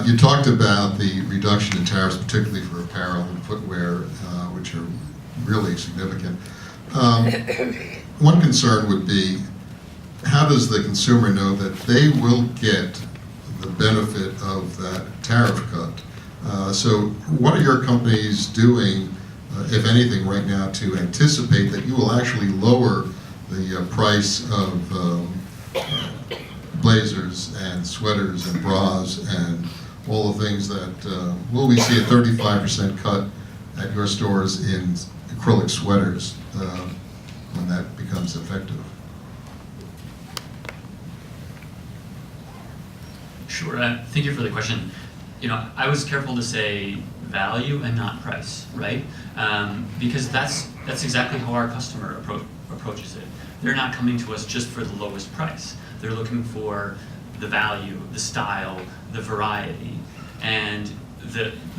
You talked about the reduction in tariffs, particularly for apparel and footwear, which are really significant. One concern would be, how does the consumer know that they will get the benefit of that tariff cut? So what are your companies doing, if anything, right now to anticipate that you will actually lower the price of blazers and sweaters and bras and all the things that, will we see a 35% cut at your stores in acrylic sweaters when that becomes effective? Sure, thank you for the question. You know, I was careful to say value and not price, right? Because that's exactly how our customer approaches it. They're not coming to us just for the lowest price. They're looking for the value, the style, the variety, and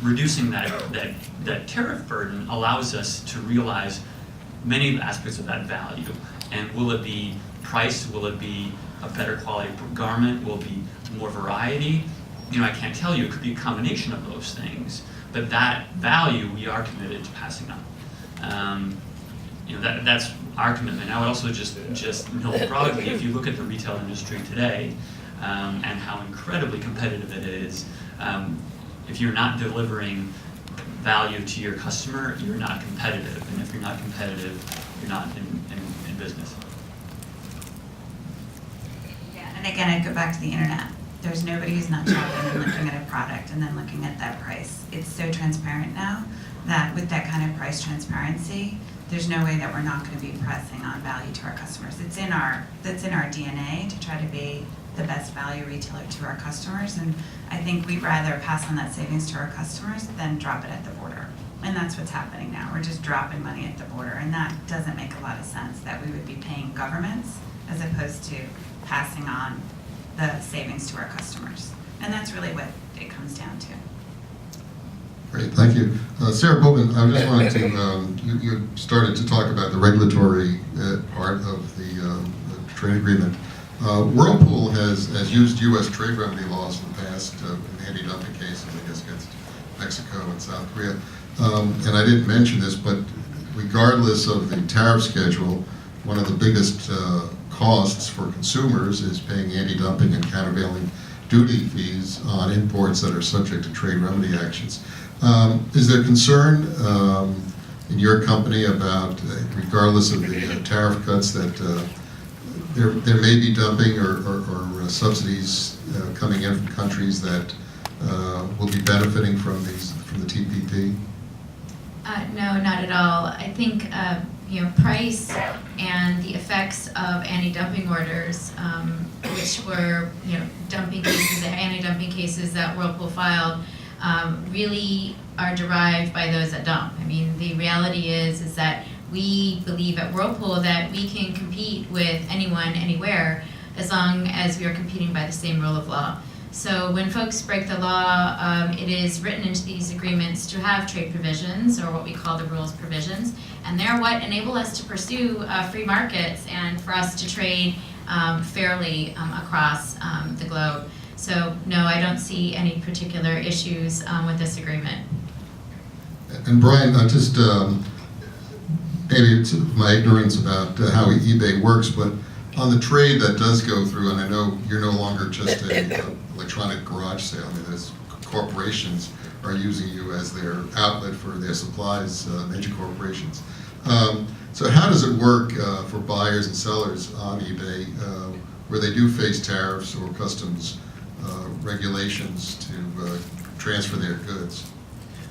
reducing that tariff burden allows us to realize many aspects of that value. And will it be price? Will it be a better quality garment? Will it be more variety? You know, I can't tell you. It could be a combination of those things. But that value we are committed to passing on. You know, that's our commitment. I would also just note broadly, if you look at the retail industry today and how incredibly competitive it is, if you're not delivering value to your customer, you're not competitive. And if you're not competitive, you're not in business. Yeah, and again, I'd go back to the internet. There's nobody who's not shopping and looking at a product and then looking at that price. It's so transparent now that with that kind of price transparency, there's no way that we're not going to be pressing on value to our customers. That's in our DNA to try to be the best value retailer to our customers, and I think we'd rather pass on that savings to our customers than drop it at the border. And that's what's happening now. We're just dropping money at the border, and that doesn't make a lot of sense, that we would be paying governments as opposed to passing on the savings to our customers. And that's really what it comes down to. Great, thank you. Sarah Bowman, I just wanted to, you started to talk about the regulatory part of the trade agreement. Whirlpool has used U.S. trade remedy laws in the past in anti-dumping cases, I guess, against Mexico and South Korea. And I didn't mention this, but regardless of the tariff schedule, one of the biggest costs for consumers is paying anti-dumping and countervailing duty fees on imports that are subject to trade remedy actions. Is there concern in your company about, regardless of the tariff cuts, that there may be dumping or subsidies coming in from countries that will be benefiting from the TPP? No, not at all. I think price and the effects of anti-dumping orders, which were dumping cases, anti-dumping cases that Whirlpool filed, really are derived by those that dump. I mean, the reality is that we believe at Whirlpool that we can compete with anyone, anywhere, as long as we are competing by the same rule of law. So when folks break the law, it is written into these agreements to have trade provisions, or what we call the rules provisions, and they're what enable us to pursue free markets and for us to trade fairly across the globe. So no, I don't see any particular issues with this agreement. And Brian, just maybe it's my ignorance about how eBay works, but on the trade that does go through, and I know you're no longer just an electronic garage sale, I mean, there's corporations are using you as their outlet for their supplies, major corporations. So how does it work for buyers and sellers on eBay where they do face tariffs or customs regulations to transfer their goods?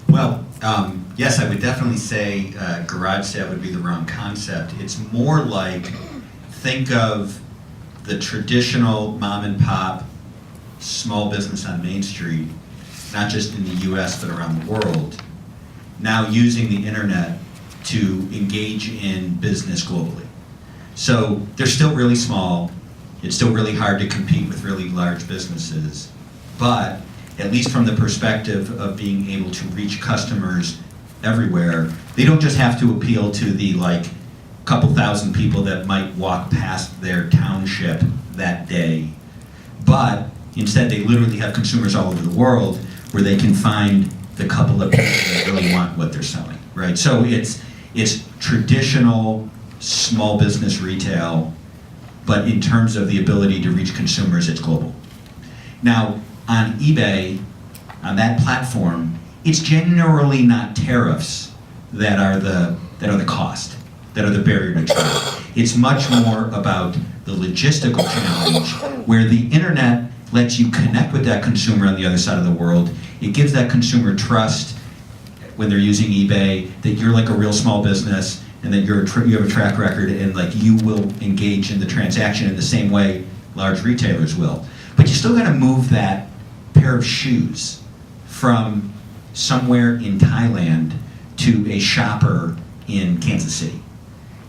Well, yes, I would definitely say garage sale would be the wrong concept. It's more like, think of the traditional mom and pop small business on Main Street, not just in the US but around the world, now using the internet to engage in business globally. So they're still really small, it's still really hard to compete with really large businesses, but at least from the perspective of being able to reach customers everywhere, they don't just have to appeal to the couple thousand people that might walk past their township that day, but Instead, they literally have consumers all over the world where they can find the couple of people that really want what they're selling, right? So it's traditional small business retail, but in terms of the ability to reach consumers, it's global. Now, on eBay, on that platform, it's generally not tariffs that are the cost, that are the barrier to trade. It's much more about the logistical challenge, where the internet lets you connect with that consumer on the other side of the world. It gives that consumer trust when they're using eBay that you're like a real small business and that you have a track record and like you will engage in the transaction in the same way large retailers will. But you still got to move that pair of shoes from somewhere in Thailand to a shopper in Kansas City.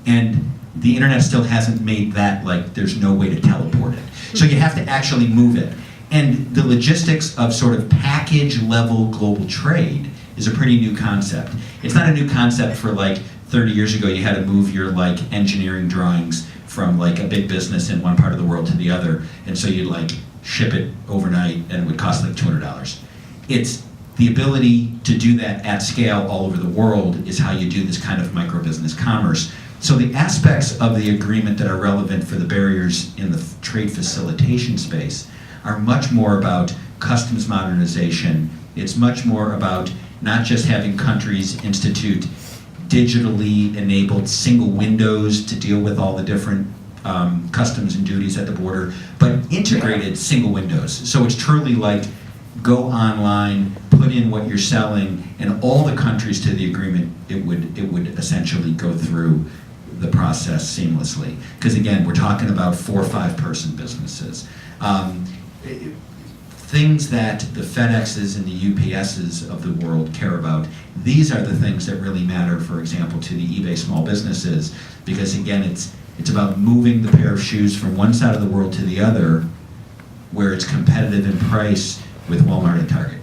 And the internet still hasn't made that, like, there's no way to teleport it. So you have to actually move it. And the logistics of sort of package level global trade is a pretty new concept. It's not a new concept for like 30 years ago you had to move your like engineering drawings from like a big business in one part of the world to the other, and so you'd like ship it overnight and it would cost like $200. It's the ability to do that at scale all over the world is how you do this kind of micro business commerce. So the aspects of the agreement that are relevant for the barriers in the trade facilitation space are much more about customs modernization. It's much more about not just having countries institute digitally enabled single windows to deal with all the different customs and duties at the border, but integrated single windows. So it's truly like go online, put in what you're selling, and all the countries to the agreement, it would essentially go through the process seamlessly. Because again, we're talking about 4 or 5 person businesses. Things that the FedExes and the UPSs of the world care about, these are the things that really matter, for example, to the eBay small businesses, because again, it's about moving the pair of shoes from one side of the world to the other, where it's competitive in price with Walmart and Target.